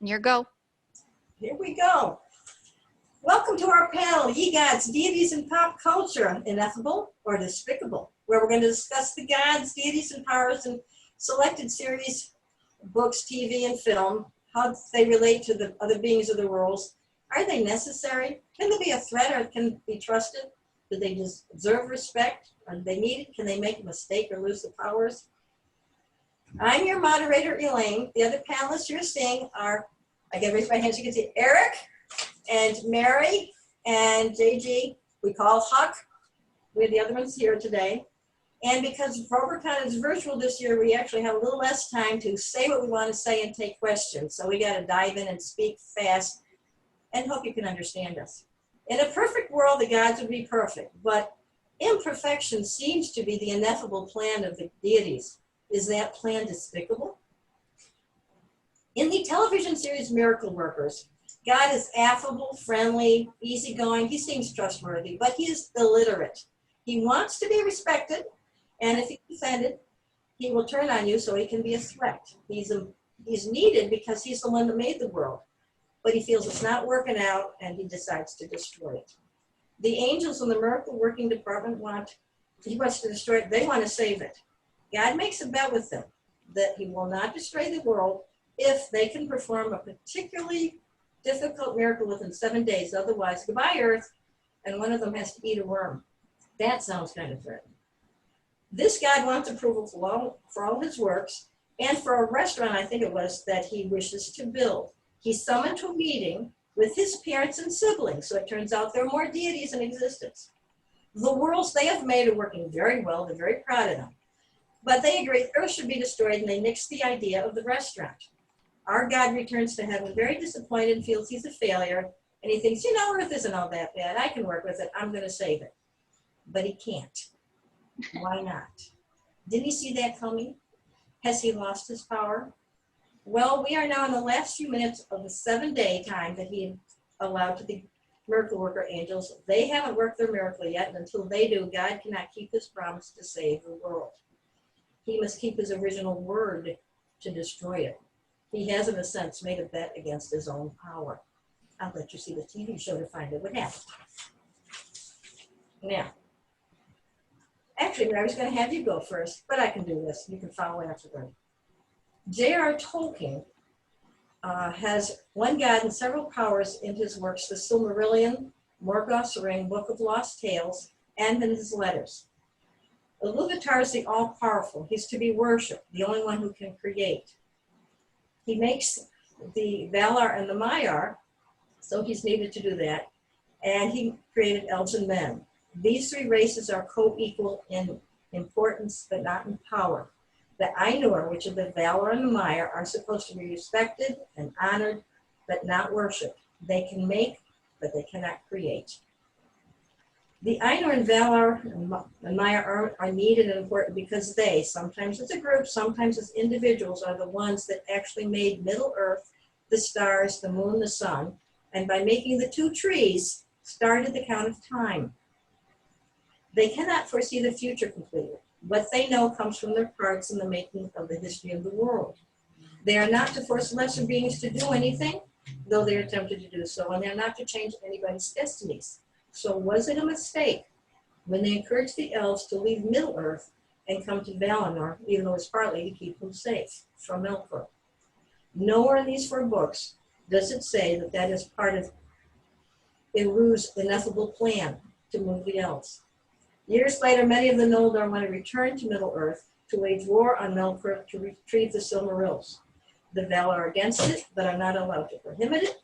Your go. Here we go. Welcome to our panel, Ye Gods, Deities, and Pop Culture, Ineffable or Despicable, where we're going to discuss the gods, deities, and powers in selected series, books, TV, and film, how they relate to the other beings of the world. Are they necessary? Can they be a threat or can be trusted? Do they deserve respect? Are they needed? Can they make a mistake or lose the powers? I'm your moderator, Elaine. The other panelists you're seeing are, I can raise my hand so you can see, Eric and Mary and JG. We call Huck. We're the other ones here today. And because RoberCon is virtual this year, we actually have a little less time to say what we want to say and take questions. So we got to dive in and speak fast and hope you can understand us. In a perfect world, the gods would be perfect, but imperfection seems to be the ineffable plan of the deities. Is that plan despicable? In the television series Miracle Workers, God is affable, friendly, easygoing. He seems trustworthy, but he is illiterate. He wants to be respected, and if he's offended, he will turn on you so he can be a threat. He's needed because he's the one that made the world, but he feels it's not working out, and he decides to destroy it. The angels in the miracle working department he wants to destroy it. They want to save it. God makes a bet with them that he will not destroy the world if they can perform a particularly difficult miracle within 7 days. Otherwise, goodbye Earth, and one of them has to eat a worm. That sounds kind of threatening. This God wants approval for all his works, and for a restaurant, I think it was, that he wishes to build. He's summoned to a meeting with his parents and siblings, so it turns out there are more deities in existence. The worlds they have made are working very well. They're very proud of them. But they agree Earth should be destroyed, and they nix the idea of the restaurant. Our God returns to heaven very disappointed and feels he's a failure, and he thinks, Earth isn't all that bad. I can work with it. I'm going to save it. But he can't. Why not? Didn't he see that coming? Has he lost his power? Well, we are now in the last few minutes of the 7-day time that he allowed to the miracle worker angels. They haven't worked their miracle yet, and until they do, God cannot keep his promise to save the world. He must keep his original word to destroy it. He has, in a sense, made a bet against his own power. I'll let you see the TV show to find out what happened. Now, actually, I was going to have you go first, but I can do this. You can follow afterward. J.R. Tolkien has one god and several powers in his works, the Silmarillion, Morgoth's Ring, Book of Lost Tales, and in his letters. Iluvatar is the all-powerful. He's to be worshipped, the only one who can create. He makes the Valar and the Maiar, so he's needed to do that, and he created elves and men. These three races are co-equal in importance, but not in power. The Ainur, which are the Valar and the Maiar, are supposed to be respected and honored, but not worshipped. They can make, but they cannot create. The Ainur and Valar and Maiar are needed and important because they, sometimes as a group, sometimes as individuals, are the ones that actually made Middle Earth, the stars, the moon, the sun, and by making the two trees, started the count of time. They cannot foresee the future completely. What they know comes from their parts in the making of the history of the world. They are not to force lesser beings to do anything, though they are tempted to do so, and they're not to change anybody's destinies. So was it a mistake when they encouraged the elves to leave Middle Earth and come to Valinor, even though it's partly to keep them safe from Melkor? Nowhere in these 4 books does it say that that is part of Eru's ineffable plan to move the elves. Years later, many of the Noldor want to return to Middle Earth to wage war on Melkor to retrieve the Silmarils. The Valar are against it, but are not allowed to prohibit it.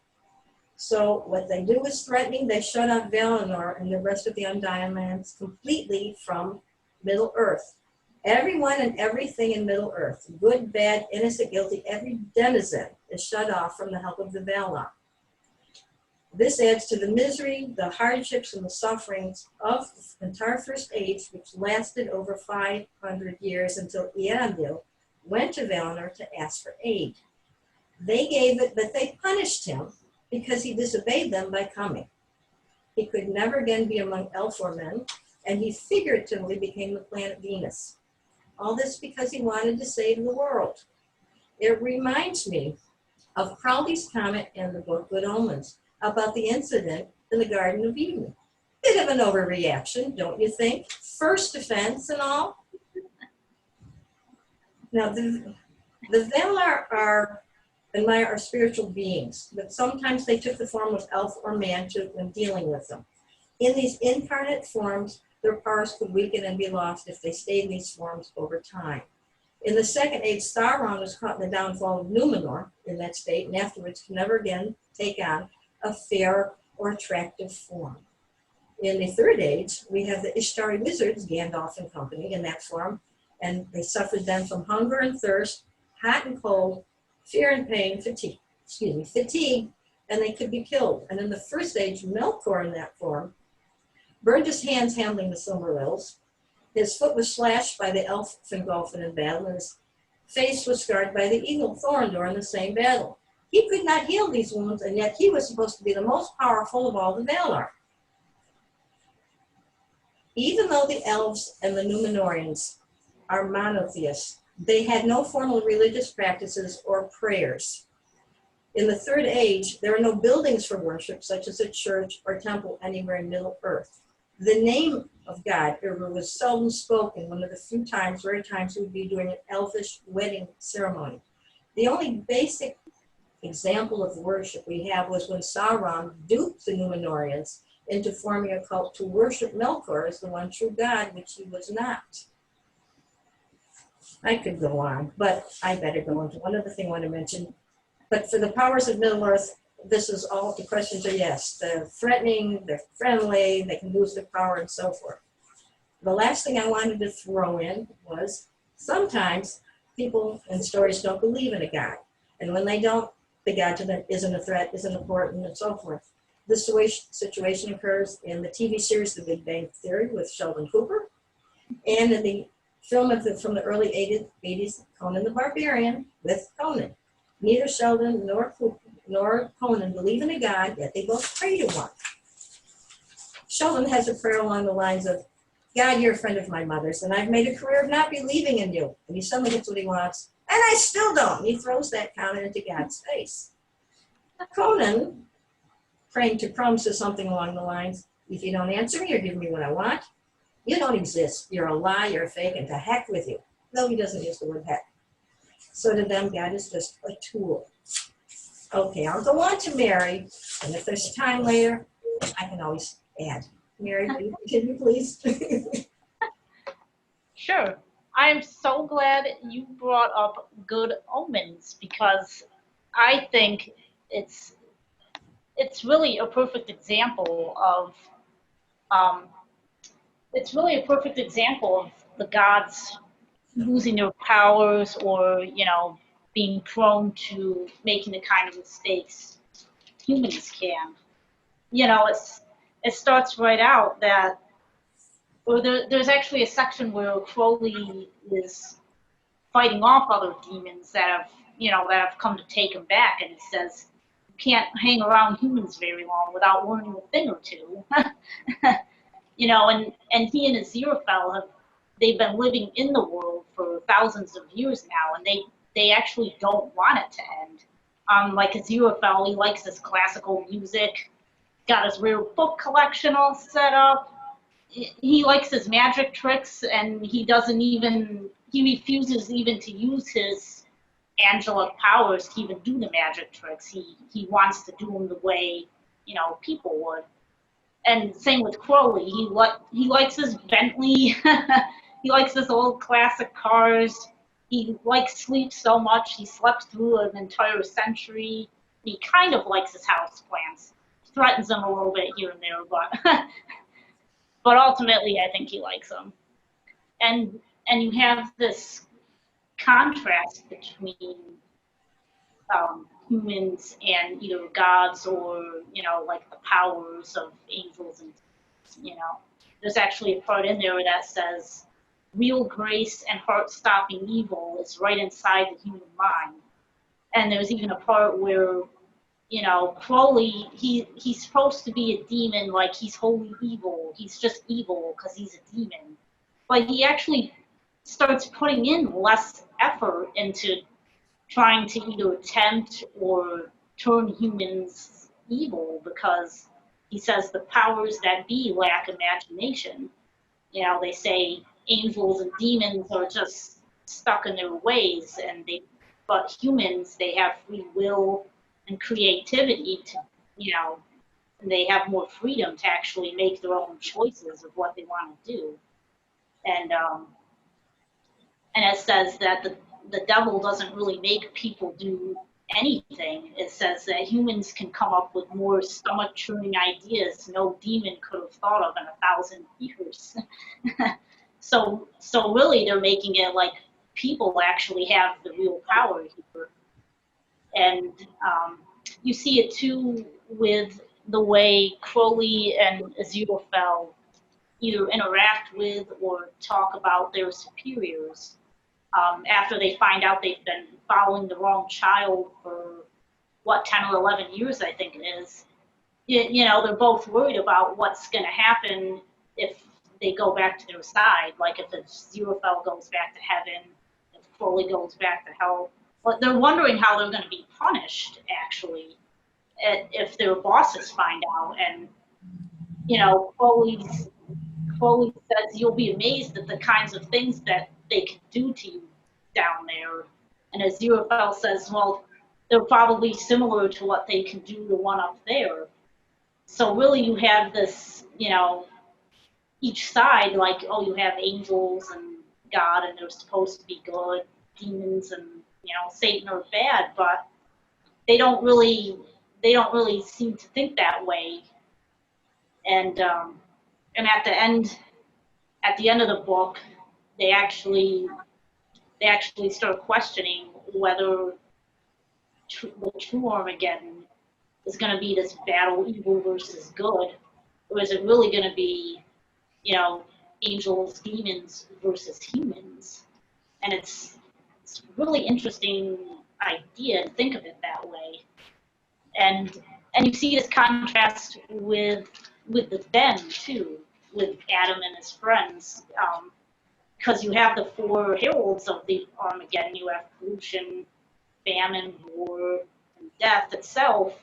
So what they do is threatening. They shut out Valinor and the rest of the Undying Lands completely from Middle Earth. Everyone and everything in Middle Earth, good, bad, innocent, guilty, every denizen is shut off from the help of the Valar. This adds to the misery, the hardships, and the sufferings of the entire First Age, which lasted over 500 years until Eärendil went to Valinor to ask for aid. They gave it, but they punished him because he disobeyed them by coming. He could never again be among elf or men, and he figuratively became the planet Venus. All this because he wanted to save the world. It reminds me of Crowley's comet and the book Good Omens about the incident in the Garden of Eden. Bit of an overreaction, don't you think? First offense and all. Now, the Valar are spiritual beings, but sometimes they took the form of elf or man when dealing with them. In these incarnate forms, their powers could weaken and be lost if they stayed in these forms over time. In the Second Age, Sauron was caught in the downfall of Numenor in that state, and afterwards could never again take on a fair or attractive form. In the Third Age, we have the Ishtari wizards, Gandalf and company, in that form, and they suffered then from hunger and thirst, hot and cold, fear and pain, fatigue, and they could be killed. And in the First Age, Melkor in that form burned his hands handling the Silmarils. His foot was slashed by the elf Fingolfin in battle, and his face was scarred by the eagle Thorondor in the same battle. He could not heal these wounds, and yet he was supposed to be the most powerful of all the Valar. Even though the elves and the Númenóreans are monotheists, they had no formal religious practices or prayers. In the Third Age, there are no buildings for worship, such as a church or temple anywhere in Middle-earth. The name of God was seldom spoken, one of the few times, rare times, it would be during an elfish wedding ceremony. The only basic example of worship we have was when Sauron duped the Númenóreans into forming a cult to worship Melkor as the one true God, which he was not. I could go on, but I better go into one other thing I want to mention. But for the powers of Middle-earth, this is all, the questions are yes. They're threatening, they're friendly, they can lose their power, and so forth. The last thing I wanted to throw in was sometimes people in stories don't believe in a God. And when they don't, the God to them isn't a threat, isn't important, and so forth. This situation occurs in the TV series The Big Bang Theory with Sheldon Cooper, and in the film from the early 80s, Conan the Barbarian with Conan. Neither Sheldon nor Conan believe in a God, yet they both pray to one. Sheldon has a prayer along the lines of, God, you're a friend of my mother's, and I've made a career of not believing in you. And he suddenly gets what he wants, and I still don't. He throws that comment into God's face. Conan, praying to Crum, says something along the lines, if you don't answer me or give me what I want, you don't exist. You're a lie, you're a fake, and to heck with you. Though he doesn't use the word heck. So to them, God is just a tool. Okay, I'll go on to Mary, and if there's time later, I can always add. Mary, will you continue, please? Sure. I'm so glad you brought up Good Omens, because I think it's really a perfect example of the gods losing their powers, or being prone to making the kind of mistakes humans can. It starts right out that, or there's actually a section where Crowley is fighting off other demons that have come to take him back, and he says, "You can't hang around humans very long without learning a thing or two." And he and Aziraphale they've been living in the world for thousands of years now, and they actually don't want it to end. Like Aziraphale, he likes his classical music, got his rare book collection all set up. He likes his magic tricks, and he refuses even to use his angelic powers to even do the magic tricks. He wants to do them the way people would. And same with Crowley. He likes his Bentley. He likes his old classic cars. He likes sleep so much. He slept through an entire century. He kind of likes his houseplants. Threatens them a little bit here and there, but ultimately I think he likes them. And you have this contrast between humans and either gods or like the powers of angels, and there's actually a part in there that says real grace and heart-stopping evil is right inside the human mind. And there's even a part where Crowley, he's supposed to be a demon, like he's wholly evil. He's just evil because he's a demon. But he actually starts putting in less effort into trying to either attempt or turn humans evil, because he says the powers that be lack imagination. You know, they say angels and demons are just stuck in their ways, but humans, they have free will and creativity to, you know, and they have more freedom to actually make their own choices of what they want to do. And it says that the devil doesn't really make people do anything. It says that humans can come up with more stomach churning ideas no demon could have thought of in 1,000 years. So really, they're making it like people actually have the real power here. And you see it too with the way Crowley and Aziraphale either interact with or talk about their superiors. After they find out they've been following the wrong child for, what, 10 or 11 years, I think it is. You know, they're both worried about what's going to happen if they go back to their side, like if Aziraphale goes back to heaven, if Crowley goes back to hell. But they're wondering how they're going to be punished, actually, if their bosses find out. And, you know, Crowley says you'll be amazed at the kinds of things that they can do to you down there. And Aziraphale says, well, they're probably similar to what they can do to one up there. So really you have this, you know, each side, like, oh, you have angels and God, and they're supposed to be good, demons and, you know, Satan are bad, but they don't really seem to think that way. And at the end of the book, they actually start questioning whether the true Armageddon is going to be this battle, evil versus good, or is it really going to be, you know, angels, demons versus humans? And it's really interesting idea to think of it that way. And you see this contrast with the den too, with Adam and his friends, because you have the four heralds of the Armageddon. You have pollution, famine, war, and death itself,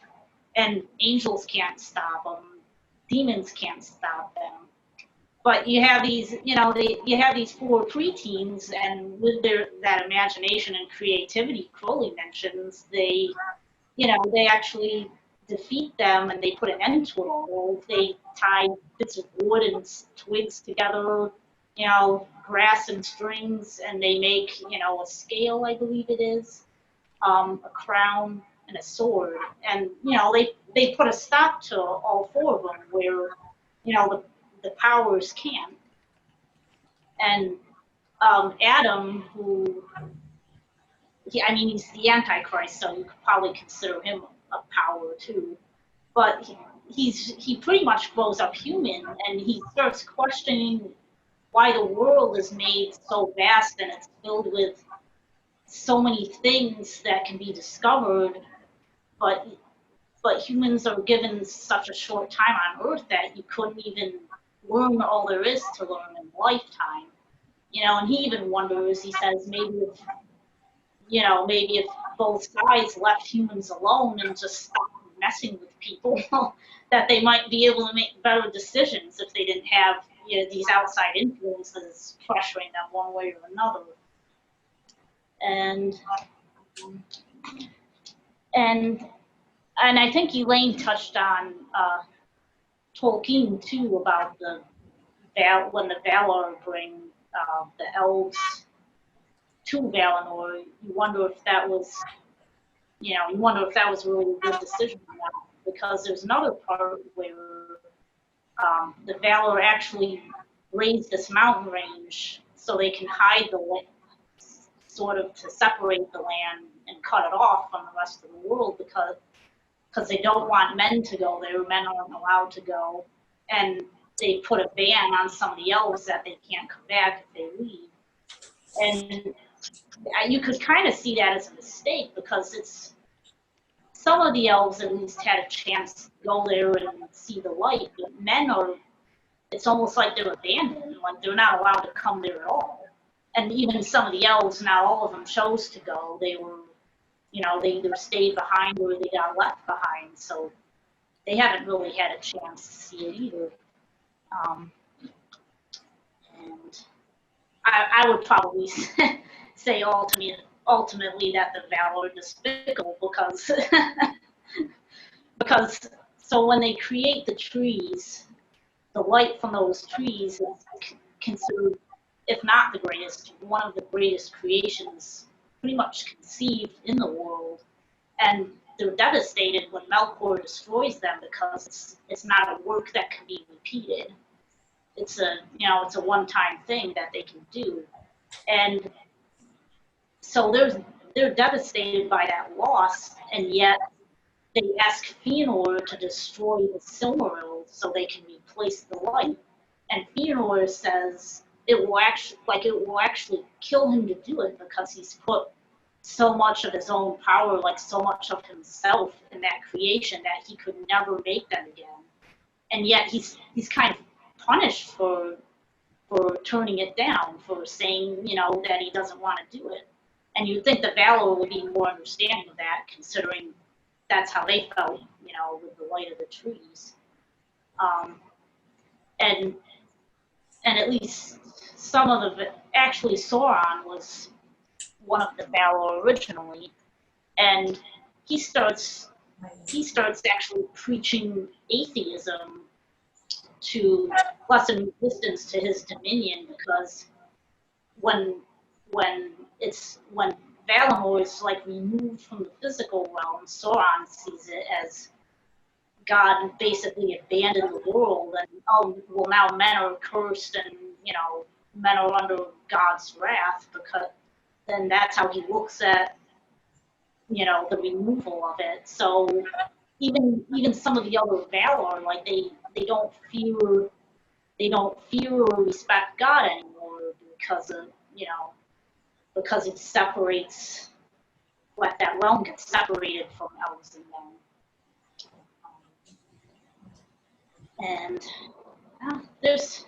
and angels can't stop them, demons can't stop them. But you have these, you know, you have these four preteens, and with that imagination and creativity Crowley mentions, they actually defeat them, and they put an end to it all. They tie bits of wood and twigs together, you know, grass and strings, and they make, you know, a scale, I believe it is, a crown, and a sword. And, you know, they put a stop to all four of them where, you know, the powers can. And Adam, he's the Antichrist, so you could probably consider him a power too. But he pretty much grows up human, and he starts questioning why the world is made so vast and it's filled with so many things that can be discovered, but humans are given such a short time on Earth that you couldn't even learn all there is to learn in a lifetime. You know, and he even wonders, he says, maybe if both sides left humans alone and just stopped messing with people, that they might be able to make better decisions if they didn't have, you know, these outside influences pressuring them one way or another. And I think Elaine touched on Tolkien too, about when the Valar bring the elves to Valinor. You wonder if that was really a good decision or not, because there's another part where the Valar actually raise this mountain range so they can hide the land, sort of to separate the land and cut it off from the rest of the world, because they don't want men to go there. Men aren't allowed to go, and they put a ban on some of the elves that they can't come back if they leave. And you could kind of see that as a mistake, because some of the elves at least had a chance to go there and see the light, but men it's almost like they're abandoned, like they're not allowed to come there at all. And even some of the elves, not all of them chose to go. They were they either stayed behind or they got left behind. So they haven't really had a chance to see it either. And I would probably say ultimately that the Valor are despicable because so when they create the trees, the light from those trees is considered, if not the greatest, one of the greatest creations pretty much conceived in the world. And they're devastated when Melkor destroys them because it's not a work that can be repeated. It's a one-time thing that they can do. And so they're devastated by that loss, and yet they ask Fëanor to destroy the Silmaril so they can replace the light. And Fëanor says it will actually kill him to do it because he's put so much of his own power, like so much of himself in that creation that he could never make them again. And yet he's kind of punished for turning it down, for saying, that he doesn't want to do it. And you'd think the Valor would be more understanding of that, considering that's how they felt, with the light of the trees. And at least some of actually Sauron was one of the Valor originally, and he starts actually preaching atheism to lessen resistance to his dominion, because when Valinor is like removed from the physical realm, Sauron sees it as God basically abandoned the world, and now men are cursed, and men are under God's wrath, because then that's how he looks at the removal of it. So even some of the other Valar, like they don't fear or respect God anymore because it separates, that realm gets separated from elves and men. And there's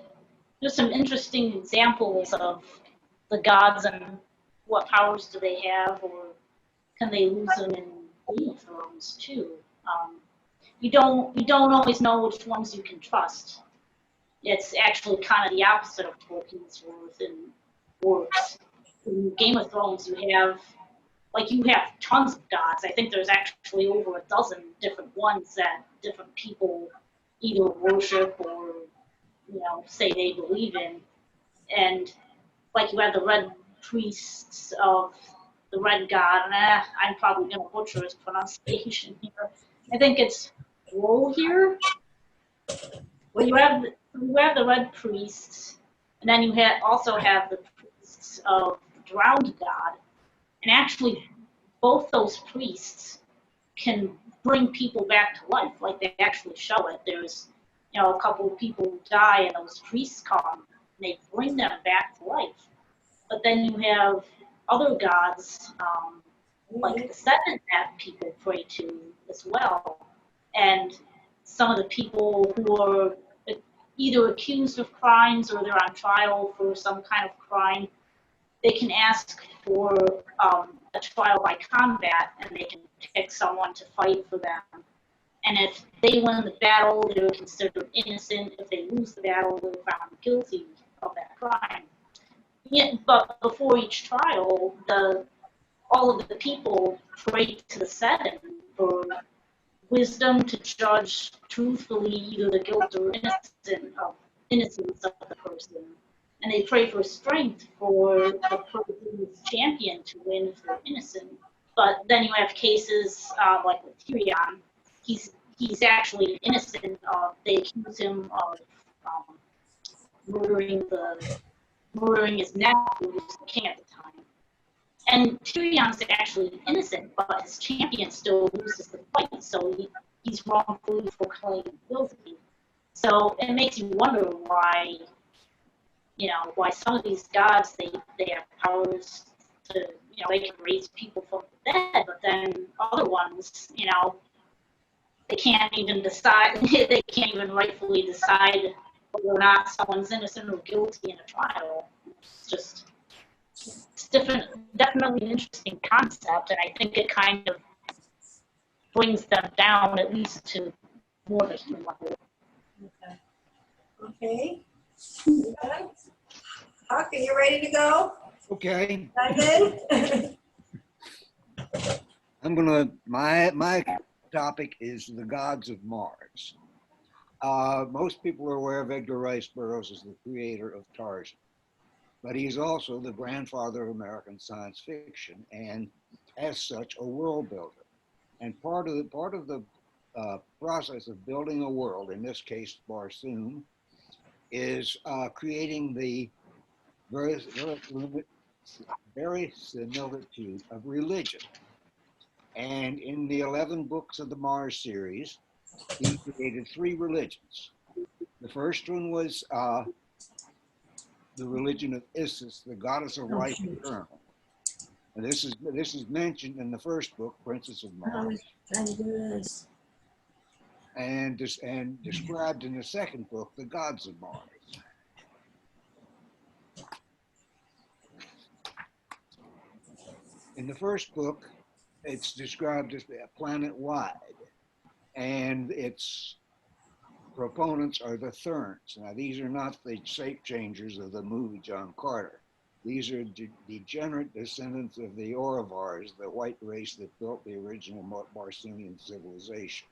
some interesting examples of the gods and what powers do they have, or can they lose them in Game of Thrones too? You don't always know which ones you can trust. It's actually kind of the opposite of Tolkien's works. In Game of Thrones, you have tons of gods. I think there's actually over a dozen different ones that different people either worship or say they believe in. And you have the red priests of the red god, and I'm probably going to butcher his pronunciation here. I think it's Rohir. Well, you have the red priests, and then you also have the priests of the drowned god. And actually, both those priests can bring people back to life. Like, they actually show it. There's a couple of people who die, and those priests come, and they bring them back to life. But then you have other gods, like the seven, that people pray to as well. And some of the people who are either accused of crimes or they're on trial for some kind of crime, they can ask for a trial by combat, and they can pick someone to fight for them. And if they win the battle, they're considered innocent. If they lose the battle, they're found guilty of that crime. Yeah, but before each trial, all of the people pray to the seven for wisdom to judge truthfully either the guilt or innocence of the person. And they pray for strength for the person's champion to win if they're innocent. But then you have cases like with Tyrion. He's actually innocent. They accuse him of murdering his nephew, who was the king at the time. And Tyrion's actually innocent, but his champion still loses the fight, so he's wrongfully proclaimed guilty. So it makes you wonder why some of these gods, they have powers to, they can raise people from the dead, but then other ones, they can't even decide, they can't even rightfully decide whether or not someone's innocent or guilty in a trial. It's it's definitely an interesting concept, and I think it kind of brings them down at least to more of a human level. Okay. Okay. Good. Huck, are you ready to go? Okay. Dive in? My topic is the gods of Mars. Most people are aware of Edgar Rice Burroughs as the creator of Tarzan, but he's also the grandfather of American science fiction, and as such, a world builder. And part of the process of building a world, in this case Barsoom, is creating the verisimilitude of religion. And in the 11 books of the Mars series, he created 3 religions. The first one was the religion of Isis, the goddess of life eternal. And this is mentioned in the first book, Princess of I Mars, was trying to do this. and described in the second book, the gods of Mars. In the first book, it's described as planet-wide, and its proponents are the Therns. Now, these are not the shape changers of the movie John Carter. These are degenerate descendants of the Orovars, the white race that built the original Barsoomian civilization.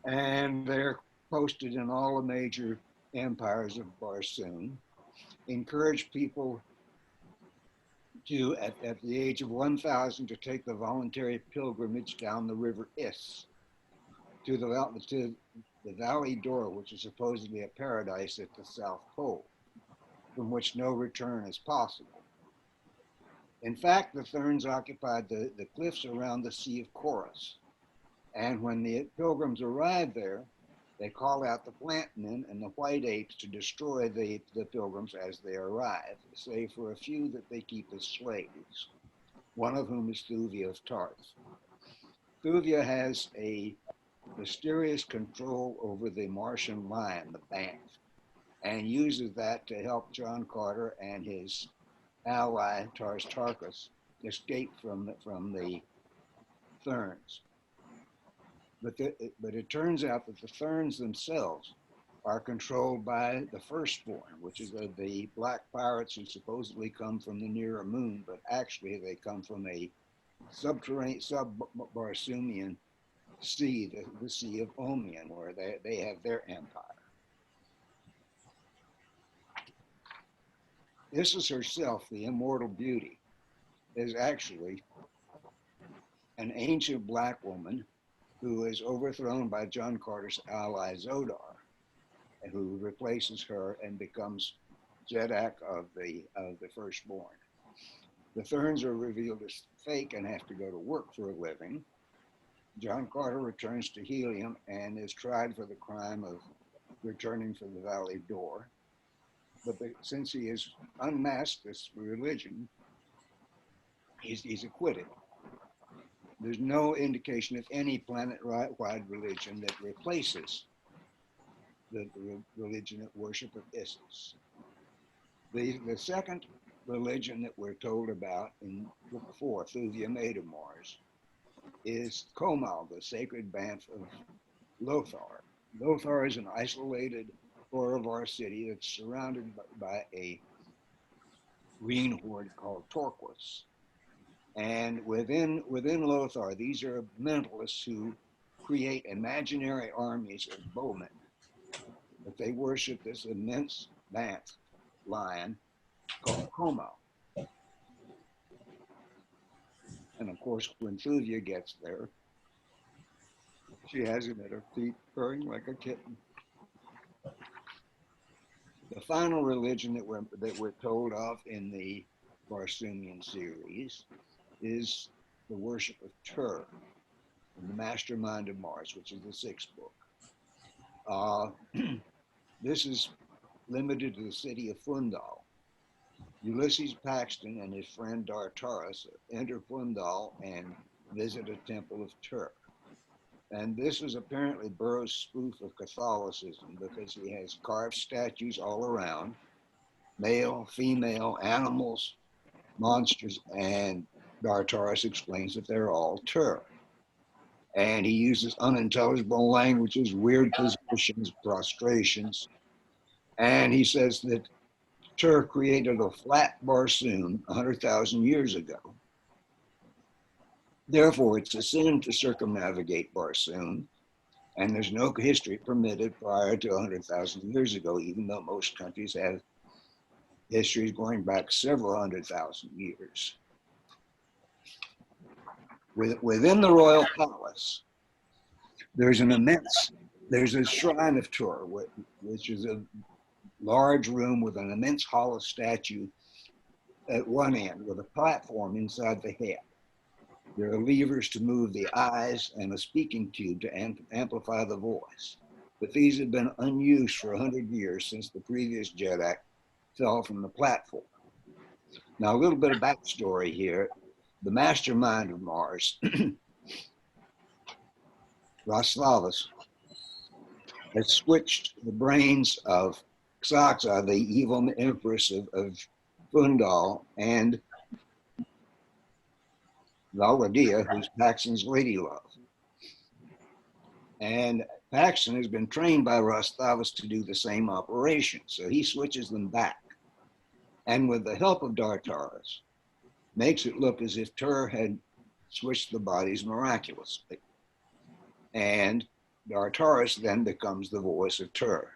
And they're posted in all the major empires of Barsoom, encourage people to, at the age of 1,000, to take the voluntary pilgrimage down the river Is to the Valley Door, which is supposedly a paradise at the South Pole, from which no return is possible. In fact, the Therns occupied the cliffs around the Sea of Chorus, and when the pilgrims arrive there, they call out the plant men and the white apes to destroy the pilgrims as they arrive, save for a few that they keep as slaves, one of whom is Thuvia of Tarth. Thuvia has a mysterious control over the Martian lion, the Banff, and uses that to help John Carter and his ally, Tarkas, escape from the Therns. But it turns out that the Therns themselves are controlled by the Firstborn, which is the black pirates who supposedly come from the nearer moon, but actually they come from a subterranean, sub-Barsoomian sea, the Sea of Omian, where they have their empire. Isis herself, the immortal beauty, is actually an ancient black woman who is overthrown by John Carter's ally Zodar, and who replaces her and becomes Zedak of the Firstborn. The Therns are revealed as fake and have to go to work for a living. John Carter returns to Helium and is tried for the crime of returning for the Valley Door. But since he has unmasked this religion, he's acquitted. There's no indication of any planet-wide religion that replaces the religion of worship of Isis. The second religion that we're told about in Book 4, Thuvia Maid of Mars, is Komal, the sacred Banff of Lothar. Lothar is an isolated Orovar city that's surrounded by a green horde called Torquas. And within Lothar, these are mentalists who create imaginary armies of bowmen. But they worship this immense Banff lion called Komal. And of course, when Thuvia gets there, she has him at her feet, purring like a kitten. The final religion that we're told of in the Barsoomian series is the worship of Tur, the mastermind of Mars, which is the 6th book. This is limited to the city of Fundal. Ulysses Paxton and his friend Dartaris enter Fundal and visit a temple of Tur. And this is apparently Burroughs' spoof of Catholicism, because he has carved statues all around, male, female, animals, monsters, and Dartaris explains that they're all Tur. And he uses unintelligible languages, weird positions, prostrations, and he says that Tur created a flat Barsoom 100,000 years ago. Therefore, it's a sin to circumnavigate Barsoom, and there's no history permitted prior to 100,000 years ago, even though most countries have histories going back several 100,000 years. Within the royal palace, there's a shrine of Tur, which is a large room with an immense hollow statue at one end with a platform inside the head. There are levers to move the eyes and a speaking tube to amplify the voice. But these have been unused for 100 years since the previous Jedi fell from the platform. Now, a little bit of backstory here. The mastermind of Mars, Rostavus, has switched the brains of Xaxa, the evil empress of Fundal, and Valadia, who's Paxton's lady love. And Paxton has been trained by Rostavus to do the same operation, so he switches them back. And with the help of Dartaris, makes it look as if Tur had switched the bodies miraculously. And Dartaris then becomes the voice of Tur.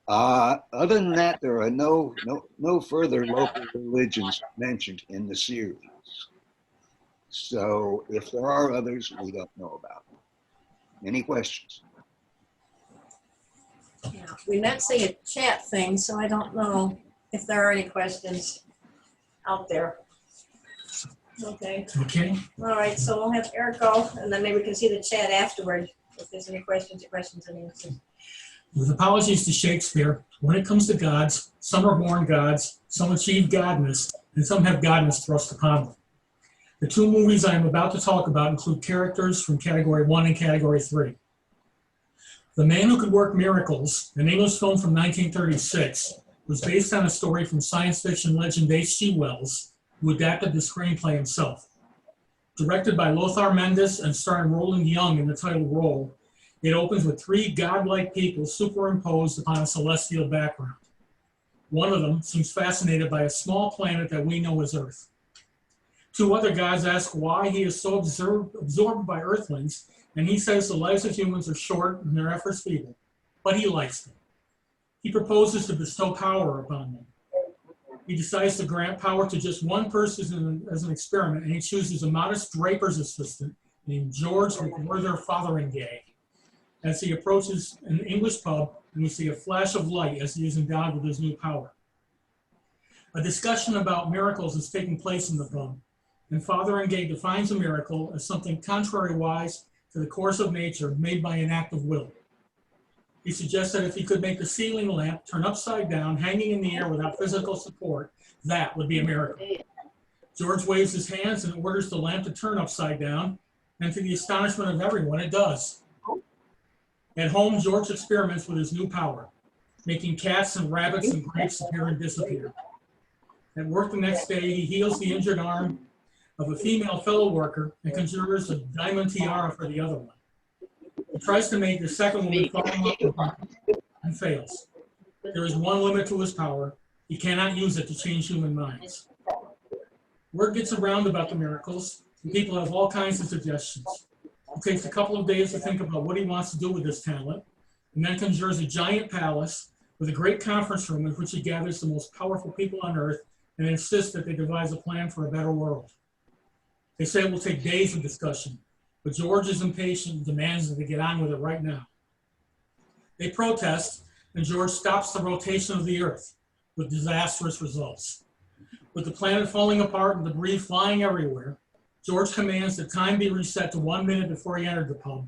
Other than that, there are no further local religions mentioned in the series. So if there are others, we don't know about them. Any questions? Yeah, we not see a chat thing, so I don't know if there are any questions out there. Okay. Okay. All right, so we'll have Eric go, and then maybe we can see the chat afterward if there's any questions and answers. With apologies to Shakespeare, when it comes to gods, some are born gods, some achieve godness, and some have godness thrust upon them. The two movies I am about to talk about include characters from Category 1 and Category 3. The Man Who Could Work Miracles, an English film from 1936, was based on a story from science fiction legend H.G. Wells, who adapted the screenplay himself. Directed by Lothar Mendes and starring Roland Young in the title role, it opens with three godlike people superimposed upon a celestial background. One of them seems fascinated by a small planet that we know as Earth. Two other gods ask why he is so absorbed by Earthlings, and he says the lives of humans are short and their efforts feeble, but he likes them. He proposes to bestow power upon them. He decides to grant power to just one person as an experiment, and he chooses a modest draper's assistant named George McWhirter Fotheringay. As he approaches an English pub, and we see a flash of light as he is endowed with his new power. A discussion about miracles is taking place in the pub, and Fotheringay defines a miracle as something contrary-wise to the course of nature made by an act of will. He suggests that if he could make the ceiling lamp turn upside down, hanging in the air without physical support, that would be a miracle. George waves his hands and orders the lamp to turn upside down, and to the astonishment of everyone, it does. At home, George experiments with his new power, making cats and rabbits and grapes appear and disappear. At work the next day, he heals the injured arm of a female fellow worker and conjures a diamond tiara for the other one. He tries to make the second woman fall in love with him and fails. There is one limit to his power. He cannot use it to change human minds. Word gets around about the miracles, and people have all kinds of suggestions. It takes a couple of days to think about what he wants to do with this talent, and then conjures a giant palace with a great conference room in which he gathers the most powerful people on Earth and insists that they devise a plan for a better world. They say it will take days of discussion, but George is impatient and demands that they get on with it right now. They protest, and George stops the rotation of the Earth with disastrous results. With the planet falling apart and debris flying everywhere, George commands that time be reset to 1 minute before he entered the pub.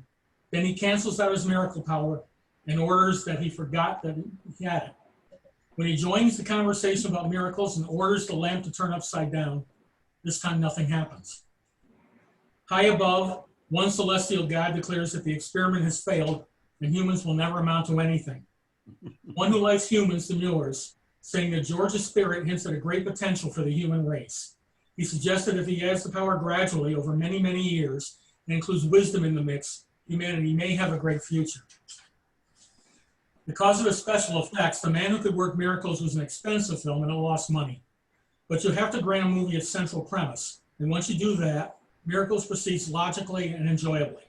Then he cancels out his miracle power and orders that he forgot that he had it. When he joins the conversation about miracles and orders the lamp to turn upside down, this time nothing happens. High above, one celestial god declares that the experiment has failed and humans will never amount to anything. One who likes humans demurs, saying that George's spirit hints at a great potential for the human race. He suggested if he adds the power gradually over many, many years and includes wisdom in the mix, humanity may have a great future. Because of its special effects, The Man Who Could Work Miracles was an expensive film and it lost money. But you have to grant a movie its central premise. And once you do that, Miracles proceeds logically and enjoyably.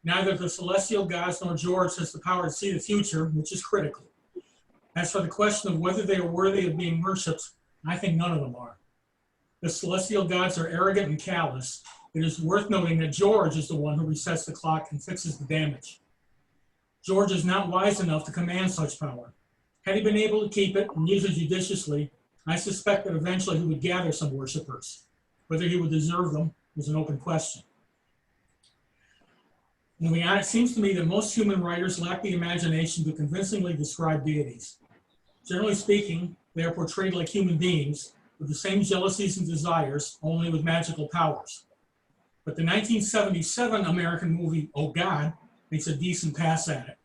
Neither the celestial gods nor George has the power to see the future, which is critical. As for the question of whether they are worthy of being worshipped, I think none of them are. The celestial gods are arrogant and callous. It is worth noting that George is the one who resets the clock and fixes the damage. George is not wise enough to command such power. Had he been able to keep it and use it judiciously, I suspect that eventually he would gather some worshippers. Whether he would deserve them is an open question. Moving on, it seems to me that most human writers lack the imagination to convincingly describe deities. Generally speaking, they are portrayed like human beings with the same jealousies and desires, only with magical powers. But the 1977 American movie, Oh God, makes a decent pass at it.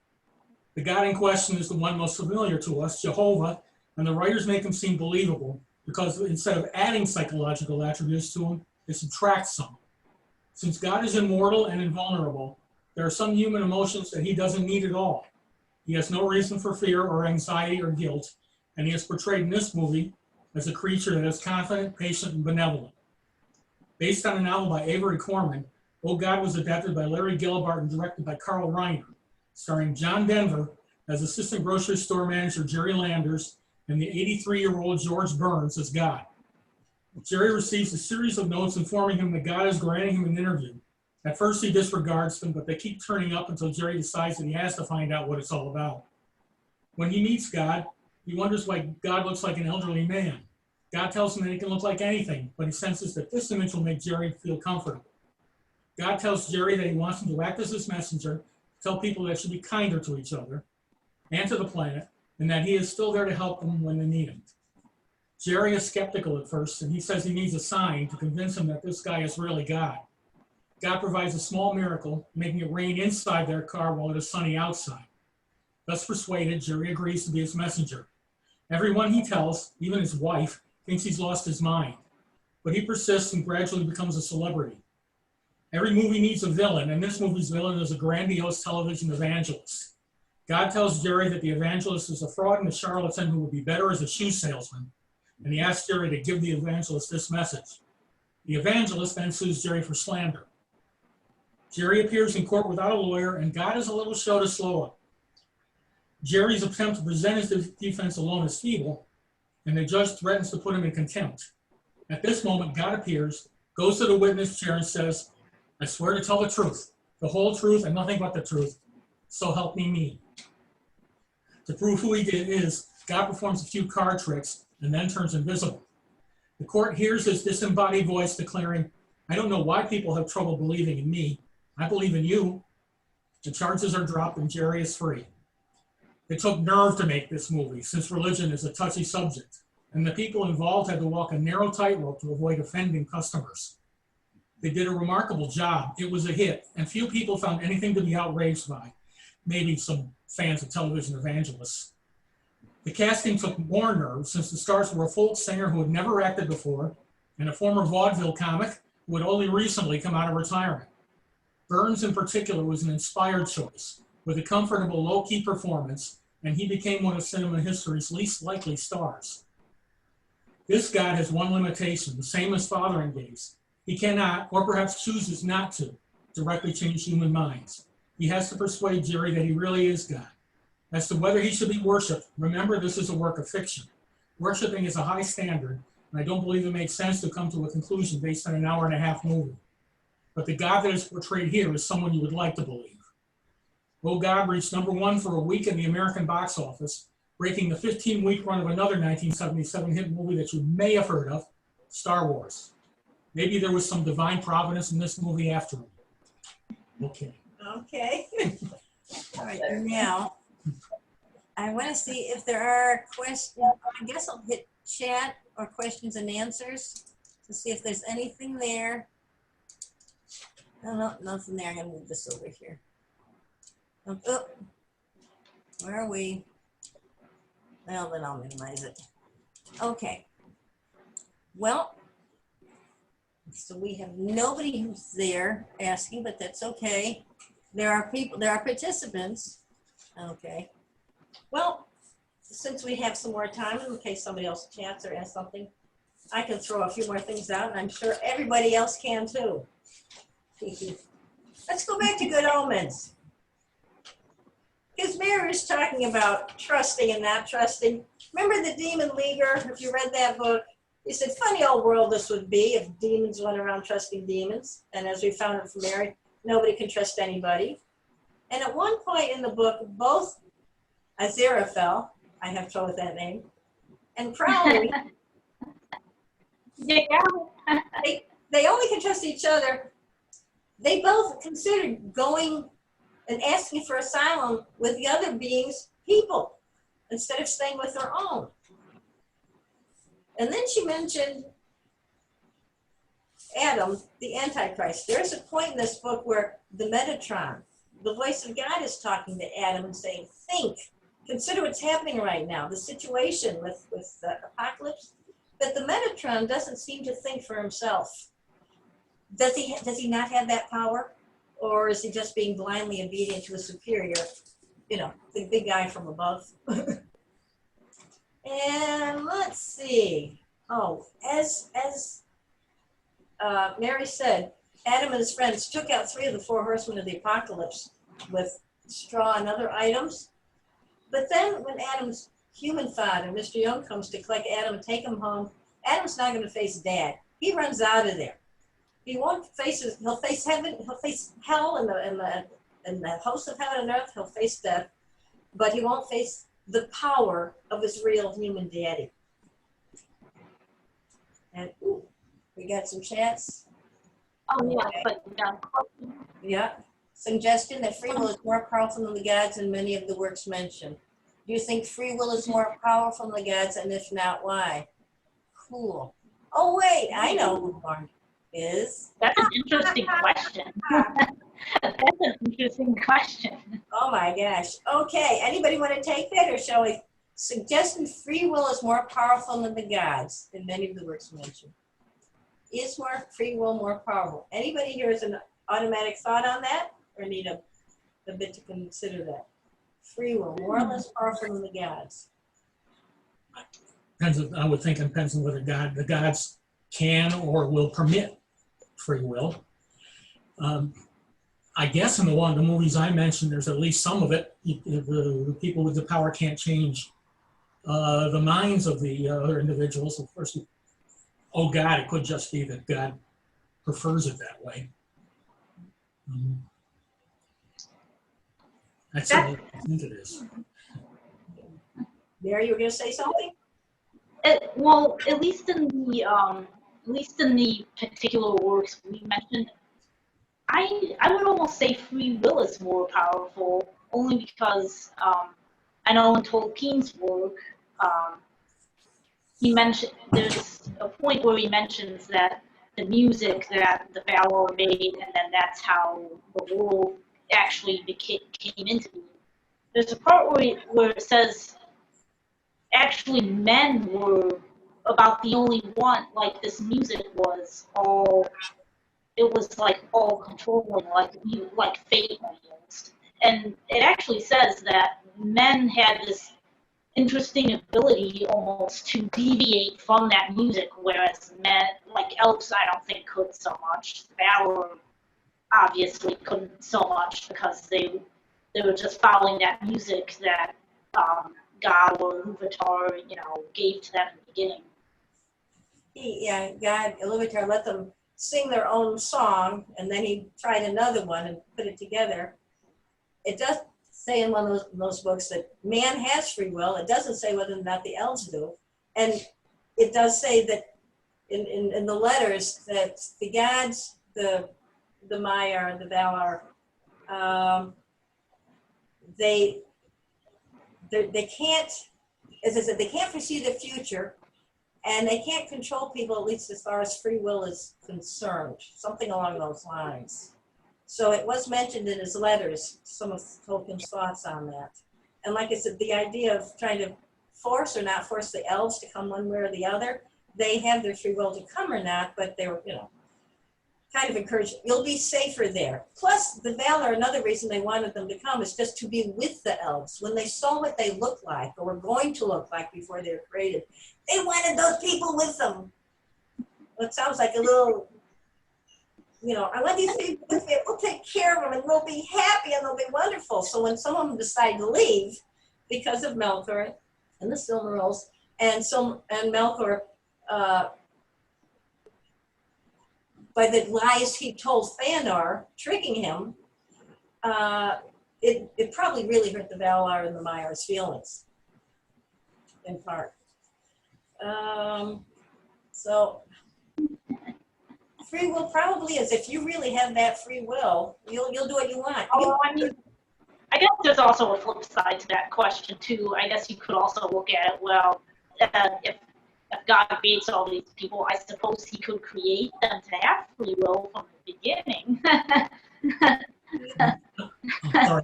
The God in question is the one most familiar to us, Jehovah, and the writers make him seem believable because instead of adding psychological attributes to him, they subtract some. Since God is immortal and invulnerable, there are some human emotions that he doesn't need at all. He has no reason for fear or anxiety or guilt, and he is portrayed in this movie as a creature that is confident, patient, and benevolent. Based on a novel by Avery Corman, Oh God was adapted by Larry Gelbart and directed by Carl Reiner, starring John Denver as assistant grocery store manager Jerry Landers and the 83-year-old George Burns as God. Jerry receives a series of notes informing him that God is granting him an interview. At first he disregards them, but they keep turning up until Jerry decides that he has to find out what it's all about. When he meets God, he wonders why God looks like an elderly man. God tells him that he can look like anything, but he senses that this image will make Jerry feel comfortable. God tells Jerry that he wants him to act as his messenger, tell people that should be kinder to each other and to the planet, and that he is still there to help them when they need him. Jerry is skeptical at first, and he says he needs a sign to convince him that this guy is really God. God provides a small miracle, making it rain inside their car while it is sunny outside. Thus persuaded, Jerry agrees to be his messenger. Everyone he tells, even his wife, thinks he's lost his mind, but he persists and gradually becomes a celebrity. Every movie needs a villain, and this movie's villain is a grandiose television evangelist. God tells Jerry that the evangelist is a fraud and a charlatan who would be better as a shoe salesman, and he asks Jerry to give the evangelist this message. The evangelist then sues Jerry for slander. Jerry appears in court without a lawyer, and God is a little slow to slow up. Jerry's attempt to present his defense alone is feeble, and the judge threatens to put him in contempt. At this moment, God appears, goes to the witness chair and says, I swear to tell the truth, the whole truth, and nothing but the truth. So help me. To prove who he is, God performs a few card tricks and then turns invisible. The court hears his disembodied voice declaring, I don't know why people have trouble believing in me. I believe in you. The charges are dropped and Jerry is free. It took nerve to make this movie, since religion is a touchy subject, and the people involved had to walk a narrow tightrope to avoid offending customers. They did a remarkable job. It was a hit, and few people found anything to be outraged by, maybe some fans of television evangelists. The casting took more nerve, since the stars were a folk singer who had never acted before, and a former vaudeville comic who had only recently come out of retirement. Burns, in particular, was an inspired choice, with a comfortable, low-key performance, and he became one of cinema history's least likely stars. This God has one limitation, the same as fathering days. He cannot, or perhaps chooses not to, directly change human minds. He has to persuade Jerry that he really is God. As to whether he should be worshipped, remember this is a work of fiction. Worshipping is a high standard, and I don't believe it makes sense to come to a conclusion based on an hour-and-a-half movie. But the God that is portrayed here is someone you would like to believe. Oh God reached #1 for a week in the American box office, breaking the 15-week run of another 1977 hit movie that you may have heard of, Star Wars. Maybe there was some divine providence in this movie after all. Okay. Okay. All right, now, I want to see if there are questions. I guess I'll hit chat or questions and answers to see if there's anything there. No, nothing there. I'm going to move this over here. Oh, where are we? Well, then I'll minimize it. Okay. Well, so we have nobody who's there asking, but that's okay. There are people, there are participants. Okay. Well, since we have some more time, in case somebody else chats or asks something, I can throw a few more things out, and I'm sure everybody else can too. Let's go back to good omens. Because Mary is talking about trusting and not trusting. Remember the Demon Leaguer, if you read that book? He said, funny old world this would be if demons went around trusting demons. And as we found it from Mary, nobody can trust anybody. And at one point in the book, both Aziraphale, I have trouble with that name, and Crowley, Yeah. they only can trust each other. They both considered going and asking for asylum with the other beings' people instead of staying with their own. And then she mentioned Adam, the Antichrist. There's a point in this book where the Metatron, the voice of God, is talking to Adam and saying, think, consider what's happening right now, the situation with the apocalypse, that the Metatron doesn't seem to think for himself. Does he not have that power? Or is he just being blindly obedient to a superior, you know, the big guy from above? And let's see. Oh, as Mary said, Adam and his friends took out 3 of the 4 horsemen of the apocalypse with straw and other items. But then when Adam's human father, Mr. Young, comes to collect Adam and take him home, Adam's not going to face Dad. He runs out of there. He won't face it. He'll face heaven. He'll face hell and the host of heaven and earth. He'll face death, but he won't face the power of his real human daddy. And ooh, we got some chats. Oh yeah, Okay. but Yeah. Suggestion that free will is more powerful than the gods in many of the works mentioned. Do you think free will is more powerful than the gods, and if not, why? Cool. Oh wait, I know who one is. that's an interesting question. That's an interesting question. Oh my gosh. Okay, anybody want to take that, or shall we? Suggesting free will is more powerful than the gods in many of the works mentioned. Is more free will more powerful? Anybody here has an automatic thought on that, or need a bit to consider that? Free will, more or less powerful than the gods? Depends. I would think it depends on whether the gods can or will permit free will. I guess in the one of the movies I mentioned, there's at least some of it. The people with the power can't change the minds of the other individuals. Of course, oh God, it could just be that God prefers it that way. That's what I think it is. Mary, you were going to say something? Well, at least in the particular works we mentioned, I would almost say free will is more powerful, only because I know in Tolkien's work, there's a point where he mentions that the music that the Valar made, and then that's how the world actually came into being. There's a part where it says actually men were about the only one, like this music was all, it was like all controlling, like fate almost. And it actually says that men had this interesting ability almost to deviate from that music, whereas men, like elves, I don't think could so much. Valor obviously couldn't so much because they were just following that music that God or Iluvatar, gave to them in the beginning. Yeah, God, Iluvatar let them sing their own song, and then he tried another one and put it together. It does say in one of those books that man has free will. It doesn't say whether or not the elves do. And it does say that in the letters that the gods, the Maiar, the Valar, they can't, as I said, they can't foresee the future, and they can't control people, at least as far as free will is concerned, something along those lines. So it was mentioned in his letters, some of Tolkien's thoughts on that. And like I said, the idea of trying to force or not force the elves to come one way or the other. They have their free will to come or not, but they were, kind of encouraged, you'll be safer there. Plus, the Valor, another reason they wanted them to come is just to be with the elves. When they saw what they looked like or were going to look like before they were created, they wanted those people with them. Well, it sounds like a little, I want these people with me, we'll take care of them and we'll be happy and they'll be wonderful. So when some of them decide to leave because of Melkor and the Silmarils and Melkor, by the lies he told Fëanor, tricking him, it probably really hurt the Valar and the Maiar's feelings, in part. So free will probably is, if you really have that free will, you'll do what you want. Oh, I guess there's also a flip side to that question too. I guess you could also look at it, well, if God creates all these people, I suppose he could create them to have free will from the beginning. Sorry.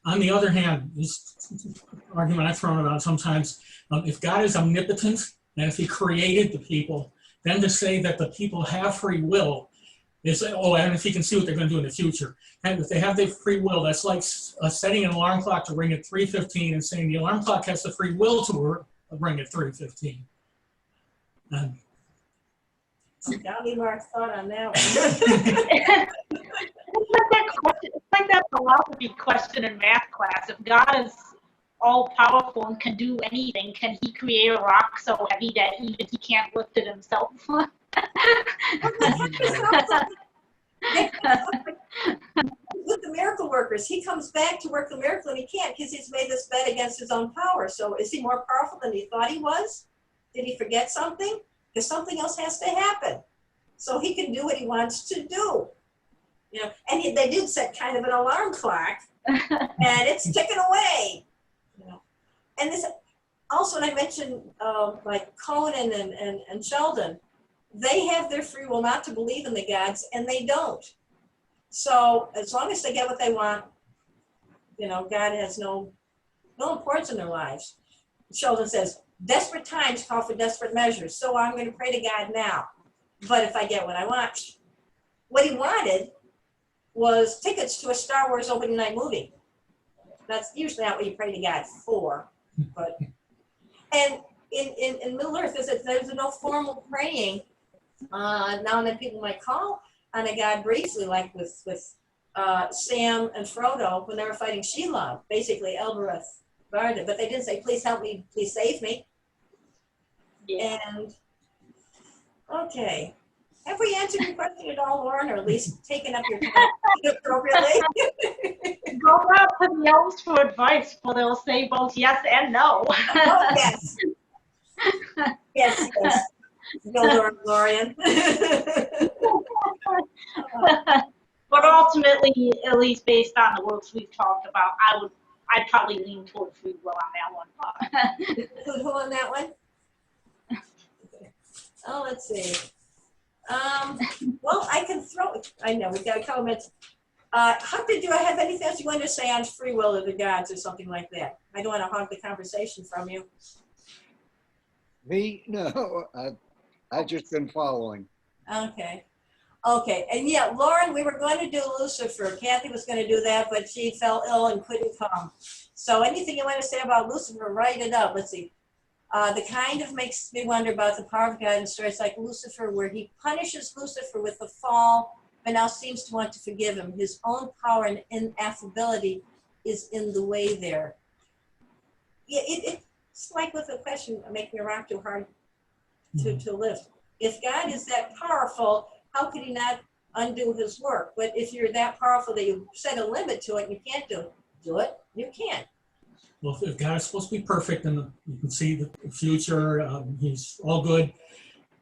On the other hand, this argument I've thrown about sometimes, if God is omnipotent, and if he created the people, then to say that the people have free will is, and if he can see what they're going to do in the future. And if they have their free will, that's like setting an alarm clock to ring at 3:15 and saying the alarm clock has the free will to ring at 3:15. I'll need more thought on that one. It's like that philosophy question in math class. If God is all powerful and can do anything, can he create a rock so heavy that even he can't lift it himself? With the miracle workers, he comes back to work the miracle and he can't because he's made this bet against his own power. So is he more powerful than he thought he was? Did he forget something? Because something else has to happen so he can do what he wants to do. And they did set kind of an alarm clock, and it's ticking away. And this also, when I mentioned like Conan and Sheldon, they have their free will not to believe in the gods, and they don't. So as long as they get what they want, God has no importance in their lives. Sheldon says, desperate times call for desperate measures, so I'm going to pray to God now. But if I get what I want. What he wanted was tickets to a Star Wars opening night movie. That's usually not what you pray to God for. And in Middle Earth, there's no formal praying. Now and then people might call on a God briefly, like with Sam and Frodo when they were fighting Shelob, basically Elbereth Varda, but they didn't say, please help me, please save me. Yeah. And, okay. Have we answered your question at all, Lauren, or at least taken up your time appropriately? Go out to the elves for advice, for they'll say both yes and no. Oh, yes. Yes. Go, Lorian. But ultimately, at least based on the works we've talked about, I'd probably lean toward free will on that one. Who on that one? Oh, let's see. Well, I can throw it. I know, we've got comments. Hunter, do I have anything else you want to say on free will of the gods or something like that? I don't want to hog the conversation from you. Me? No, I've just been following. Okay. Okay, and yeah, Lauren, we were going to do Lucifer. Kathy was going to do that, but she fell ill and couldn't come. So anything you want to say about Lucifer, write it up. Let's see. The kind of makes me wonder about the power of God in stories like Lucifer, where he punishes Lucifer with the fall, but now seems to want to forgive him. His own power and inaffability is in the way there. Yeah, it's like with the question, making a rock too hard to lift. If God is that powerful, how could he not undo his work? But if you're that powerful that you set a limit to it and you can't do it, you can't. Well, if God is supposed to be perfect and you can see the future, he's all good,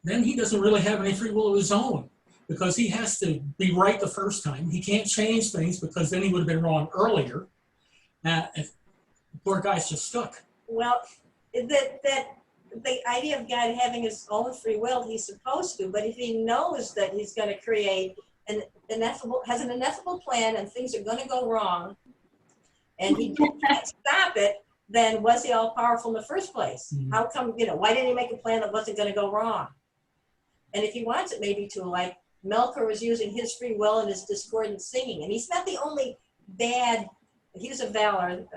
then he doesn't really have any free will of his own because he has to be right the first time. He can't change things because then he would have been wrong earlier. The poor guy's just stuck. Well, the idea of God having his own free will, he's supposed to, but if he knows that he's going to create an ineffable plan and things are going to go wrong, and he can't stop it, then was he all powerful in the first place? Mhm. How come, why didn't he make a plan that wasn't going to go wrong? And if he wants it maybe to, like, Melkor was using his free will and his discordant singing. And he's not the only bad, he was a Valar,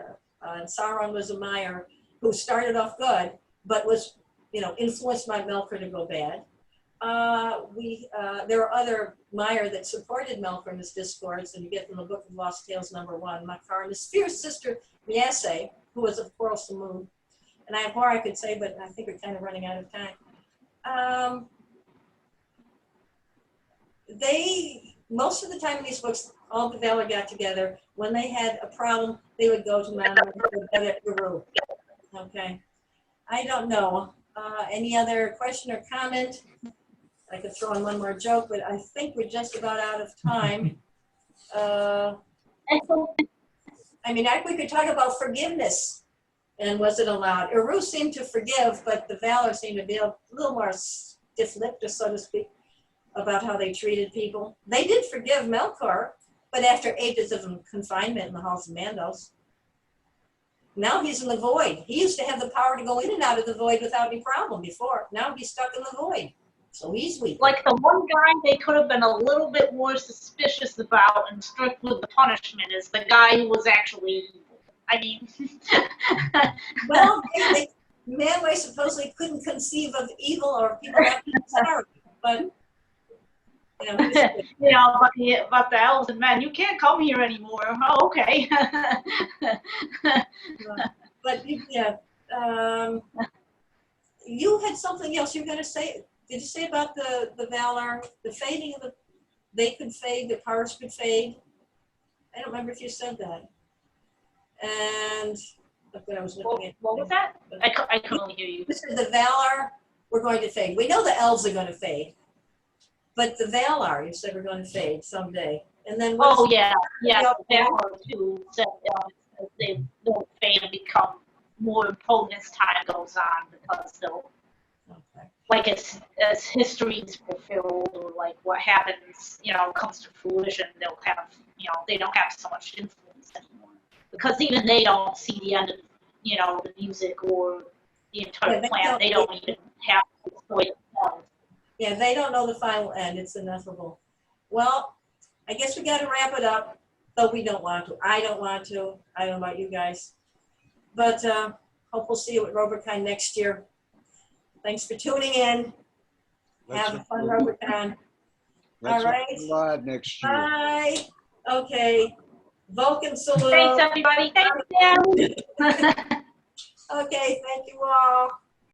and Sauron was a Maiar who started off good, but was, influenced by Melkor to go bad. There are other Maiar that supported Melkor in his discords, and you get from the Book of Lost Tales #1, Makar, and his fierce sister, Miese, who was of Quarrelsome Moon. And I have more I could say, but I think we're kind of running out of time. Most of the time in these books, all the Valar got together. When they had a problem, they would go to Mount Eru. Okay. I don't know. Any other question or comment? I could throw in one more joke, but I think we're just about out of time. We could talk about forgiveness and was it allowed? Eru seemed to forgive, but the Valar seemed to be a little more stiff-lipped, so to speak, about how they treated people. They did forgive Melkor, but after ages of confinement in the halls of Mandos. Now he's in the void. He used to have the power to go in and out of the void without any problem before. Now he's stuck in the void. So he's weak. Like the one guy they could have been a little bit more suspicious about and strict with the punishment is the guy who was actually evil. I mean, well, Manwë supposedly couldn't conceive of evil or people not being sorry, but but the elves and men, you can't come here anymore. Oh, okay. But you had something else you were going to say. Did you say about the Valar, the fading of they could fade, the powers could fade? I don't remember if you said that. And I was looking at. What was that? I couldn't hear you. You said the Valar were going to fade. We know the elves are going to fade, but the Valar, you said, we're going to fade someday. And then. Yeah. The Valar too said they will fade and become more important as time goes on because they'll. Okay. Like as history is fulfilled or like what happens, comes to fruition, they'll have, they don't have so much influence anymore. Because even they don't see the end of, the music or the entire plan. They don't even have to destroy themselves. Yeah, they don't know the final end. It's ineffable. Well, I guess we got to wrap it up, though we don't want to. I don't want to. I don't know about you guys. But hope we'll see you at RoberCon next year. Thanks for tuning in. Have a fun RoberCon. All right. Live next year. Bye. Okay. Vulcan salute. Thanks, everybody. Thanks, Dan. Okay, thank you all.